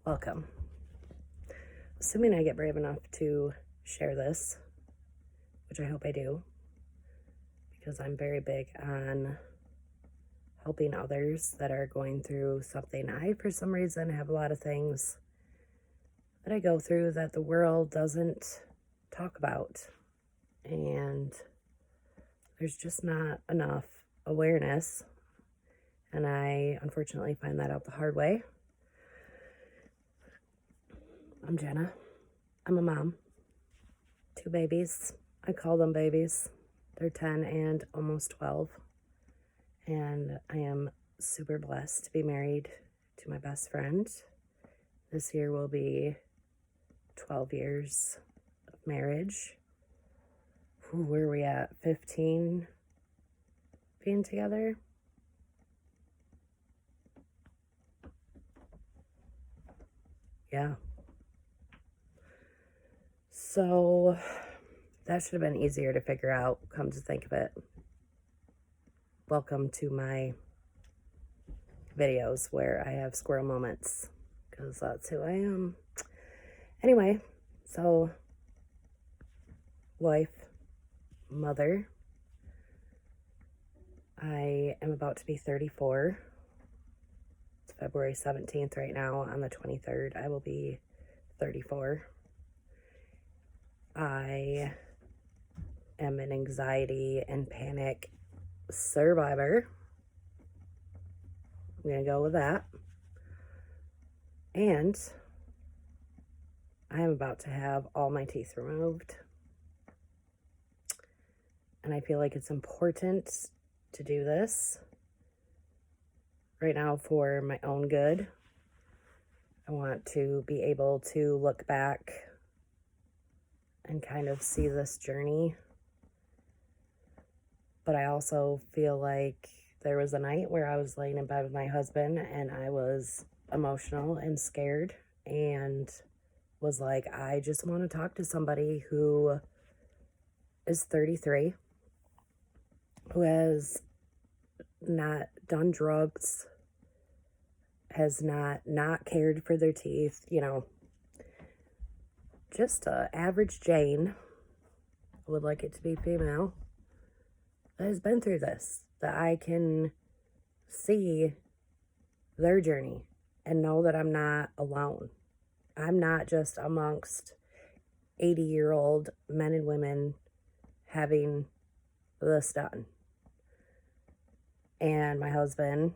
Welcome. Assuming I get brave enough to share this, which I hope I do, because I'm very big on helping others that are going through something. I, for some reason, have a lot of things that I go through that the world doesn't talk about. And there's just not enough awareness. And I unfortunately find that out the hard way. I'm Jenna. I'm a mom. 2 babies. I call them babies. They're 10 and almost 12. And I am super blessed to be married to my best friend. This year will be 12 years of marriage. Where are we at? 15 being together? Yeah. So that should have been easier to figure out, come to think of it. Welcome to my videos where I have squirrel moments, because that's who I am. Anyway, so wife, mother. I am about to be 34. It's February 17th right now. On the 23rd, I will be 34. I am an anxiety and panic survivor. I'm going to go with that. And I am about to have all my teeth removed. And I feel like it's important to do this right now for my own good. I want to be able to look back and kind of see this journey. But I also feel like there was a night where I was laying in bed with my husband and I was emotional and scared and was like, I just want to talk to somebody who is 33, who has not done drugs, has not cared for their teeth, just a average Jane. I would like it to be female, that has been through this, that I can see their journey and know that I'm not alone. I'm not just amongst 80-year-old men and women having this done. And my husband,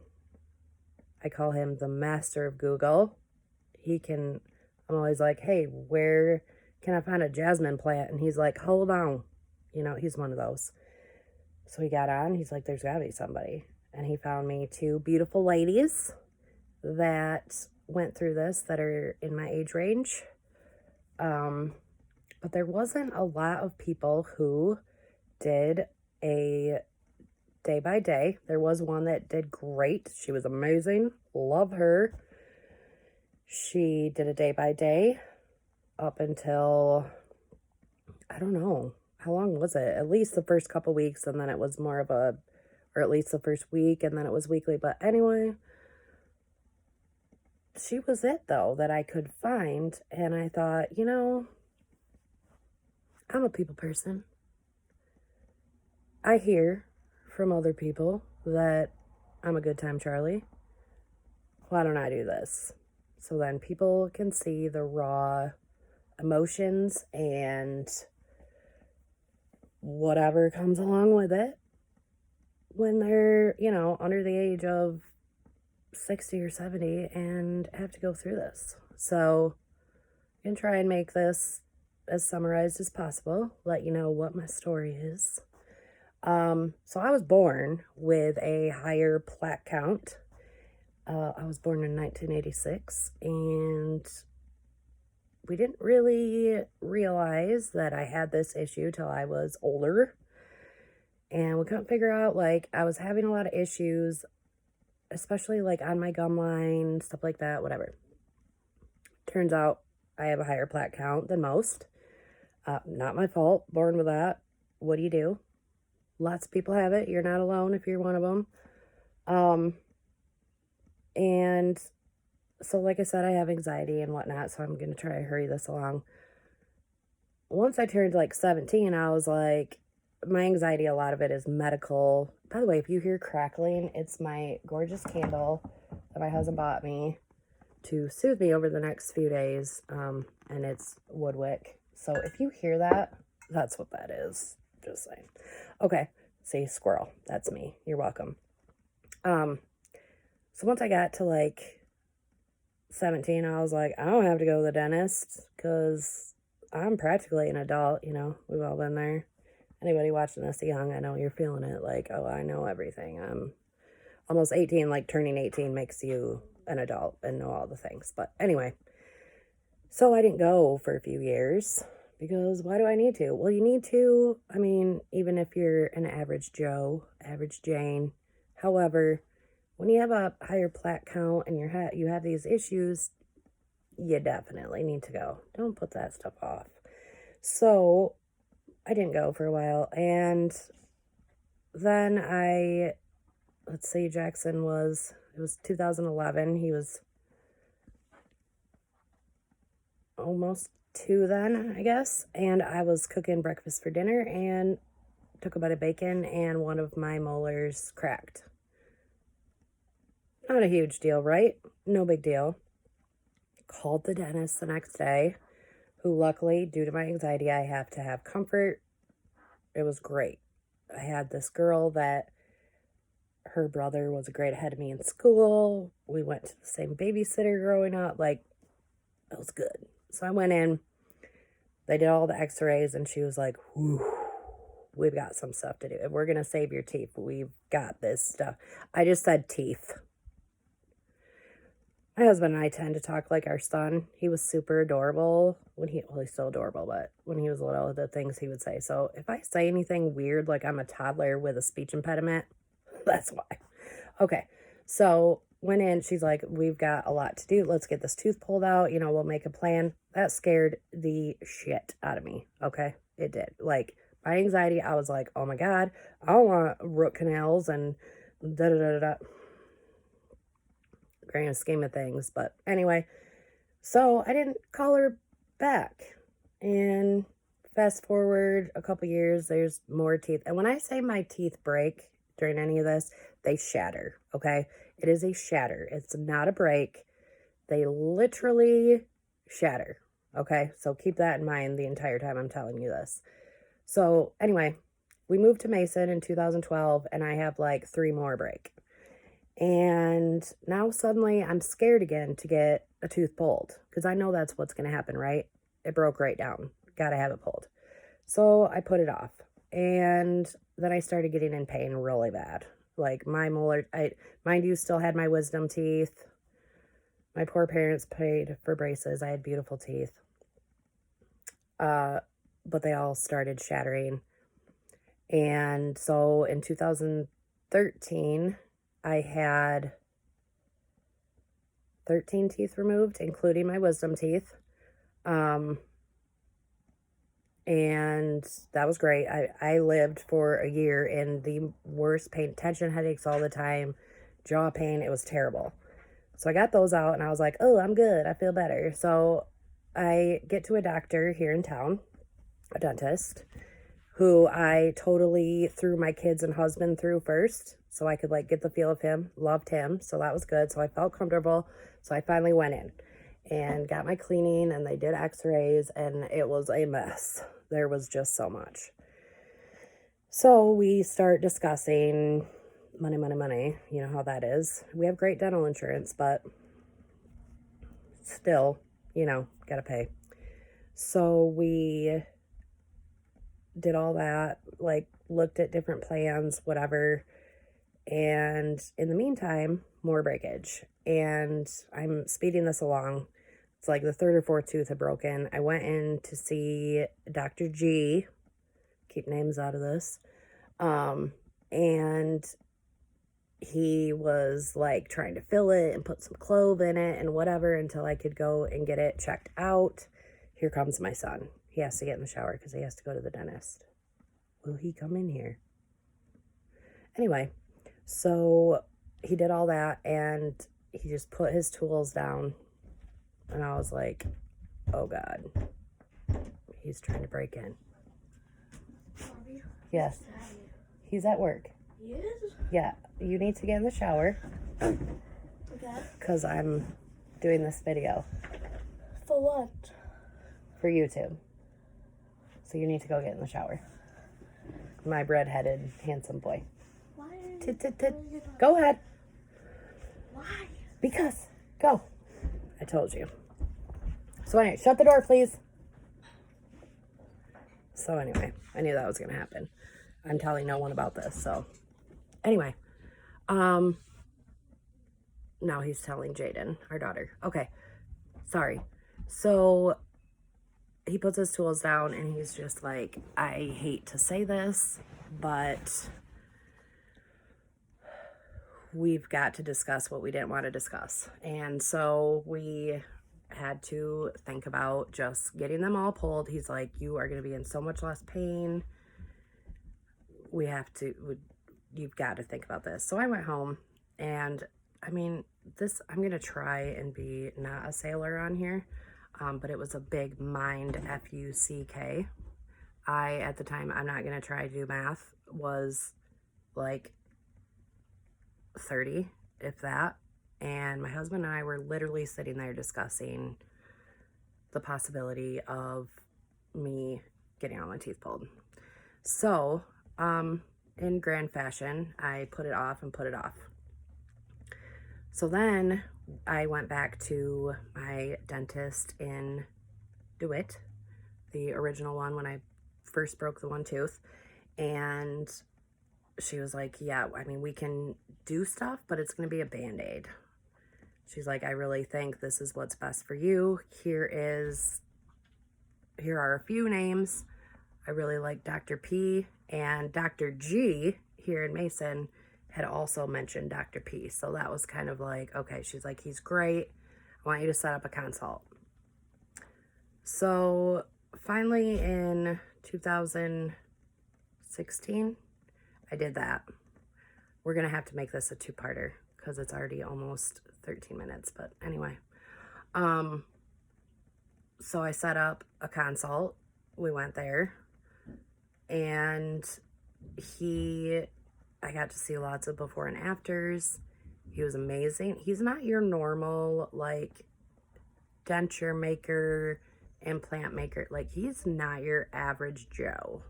I call him the master of Google. I'm always like, hey, where can I find a jasmine plant? And he's like, hold on. He's one of those. So he got on, he's like, there's gotta be somebody. And he found me 2 beautiful ladies that went through this that are in my age range. But there wasn't a lot of people who did a day by day. There was one that did great. She was amazing. Love her. She did a day by day up until, I don't know, how long was it? At least the first couple weeks, and then it was more of or at least the first week, and then it was weekly. But anyway, she was it, though, that I could find. And I thought, I'm a people person. I hear from other people that I'm a good time Charlie. Why don't I do this? So then people can see the raw emotions and whatever comes along with it when they're, under the age of 60 or 70 and have to go through this. So I'm going to try and make this as summarized as possible, let you know what my story is. So I was born with a higher plaque count. I was born in 1986, and we didn't really realize that I had this issue till I was older. And we couldn't figure out, I was having a lot of issues, especially, on my gum line, stuff like that, whatever. Turns out I have a higher plaque count than most. Not my fault. Born with that. What do you do? Lots of people have it. You're not alone if you're one of them. And So like I said, I have anxiety and whatnot, so I'm going to try to hurry this along. Once I turned like 17, I was like, my anxiety, a lot of it is medical. By the way, if you hear crackling, it's my gorgeous candle that my husband bought me to soothe me over the next few days, and it's Woodwick. So if you hear that, that's what that is. Just saying. Okay, see, squirrel. That's me. You're welcome. So once I got to like 17, I was like, I don't have to go to the dentist because I'm practically an adult, you know, we've all been there. Anybody watching this young, I know you're feeling it like, oh, I know everything. I'm almost 18, like turning 18 makes you an adult and know all the things. But anyway, so I didn't go for a few years because why do I need to? Well, you need to, I mean, even if you're an average Joe, average Jane, however, when you have a higher plaque count and you have these issues, you definitely need to go. Don't put that stuff off. So I didn't go for a while. And then let's see, Jackson it was 2011. He was almost 2 then, I guess. And I was cooking breakfast for dinner and took a bite of bacon and one of my molars cracked. Not a huge deal, right? No big deal. Called the dentist the next day, who luckily, due to my anxiety, I have to have comfort. It was great. I had this girl that her brother was a grade ahead of me in school. We went to the same babysitter growing up. Like, it was good. So I went in. They did all the x-rays, and she was like, whew, we've got some stuff to do. If we're going to save your teeth, we've got this stuff. I just said teeth. My husband and I tend to talk like our son. He was super adorable he's still adorable, but when he was little, the things he would say. So if I say anything weird, like I'm a toddler with a speech impediment, that's why. Okay, so went in, she's like, we've got a lot to do. Let's get this tooth pulled out. You know, we'll make a plan. That scared the shit out of me. Okay, it did. Like, my anxiety, I was like, oh my God, I don't want root canals and da-da-da-da-da. Grand scheme of things. But anyway, so I didn't call her back. And fast forward a couple years, there's more teeth. And when I say my teeth break during any of this, they shatter, okay? It is a shatter. It's not a break. They literally shatter, okay? So keep that in mind the entire time I'm telling you this. So anyway, we moved to Mason in 2012, and I have like 3 more break. And now suddenly I'm scared again to get a tooth pulled because I know that's what's going to happen, right? It broke right down. Got to have it pulled. So I put it off. And then I started getting in pain really bad. Like my molar, mind you, still had my wisdom teeth. My poor parents paid for braces. I had beautiful teeth. But they all started shattering. And so in 2013, I had 13 teeth removed, including my wisdom teeth. And that was great. I lived for a year in the worst pain, tension headaches all the time, jaw pain. It was terrible. So I got those out and I was like, oh, I'm good. I feel better. So I get to a doctor here in town, a dentist, who I totally threw my kids and husband through first so I could like get the feel of him, loved him. So that was good. So I felt comfortable. So I finally went in and got my cleaning and they did x-rays and it was a mess. There was just so much. So we start discussing money, money, money. You know how that is. We have great dental insurance, but still, you know, gotta pay. So we did all that, like looked at different plans, whatever. And in the meantime, more breakage. And I'm speeding this along. It's like the 3rd or 4th tooth had broken. I went in to see Dr. G. Keep names out of this. And he was like trying to fill it and put some clove in it and whatever until I could go and get it checked out. Here comes my son. He has to get in the shower because he has to go to the dentist. Will he come in here? Anyway, so he did all that and he just put his tools down, and I was like, oh God, he's trying to break in. Mommy, Yes, he's at work. he is? Yeah, you need to get in the shower Okay. because I'm doing this video For what? for YouTube. So you need to go get in the shower. My red-headed, handsome boy. Why? Go ahead. Why? Because. Go. I told you. So anyway, shut the door, please. So anyway, I knew that was going to happen. I'm telling no one about this, so. Anyway. Now he's telling Jaden, our daughter. Okay. Sorry. So he puts his tools down and he's just like, I hate to say this, but we've got to discuss what we didn't want to discuss. And so we had to think about just getting them all pulled. He's like, you are going to be in so much less pain. You've got to think about this. So I went home, and I mean, I'm going to try and be not a sailor on here. But it was a big mind, F-U-C-K. At the time, I'm not going to try to do math, was like 30, if that. And my husband and I were literally sitting there discussing the possibility of me getting all my teeth pulled. So, in grand fashion, I put it off and put it off. So then I went back to my dentist in DeWitt, the original one when I first broke the one tooth, and she was like, yeah, I mean, we can do stuff, but it's going to be a Band-Aid. She's like, I really think this is what's best for you. Here are a few names. I really like Dr. P, and Dr. G here in Mason had also mentioned Dr. P. So that was kind of like, okay, she's like, he's great. I want you to set up a consult. So finally in 2016, I did that. We're going to have to make this a two-parter because it's already almost 13 minutes. But anyway, so I set up a consult. We went there, and I got to see lots of before and afters. He was amazing. He's not your normal, like, denture maker, implant maker. Like, he's not your average Joe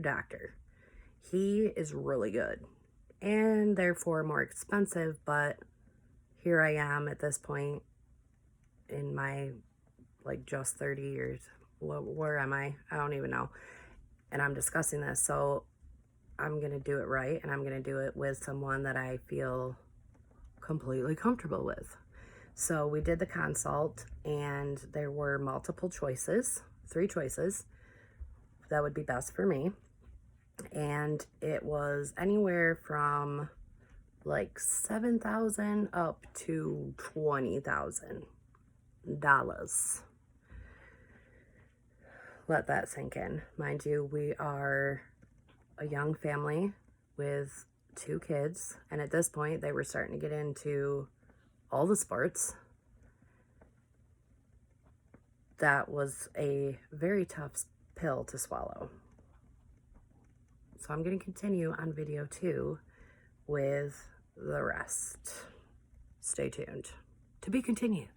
doctor. He is really good and therefore more expensive, but here I am at this point in my, like, just 30 years. Where am I? I don't even know. And I'm discussing this, so I'm going to do it right, and I'm going to do it with someone that I feel completely comfortable with. So we did the consult, and there were multiple choices, 3 choices that would be best for me. And it was anywhere from like $7,000 up to $20,000. Let that sink in. Mind you, we are a young family with 2 kids, and at this point they were starting to get into all the sports. That was a very tough pill to swallow. So I'm going to continue on video 2 with the rest. Stay tuned. To be continued.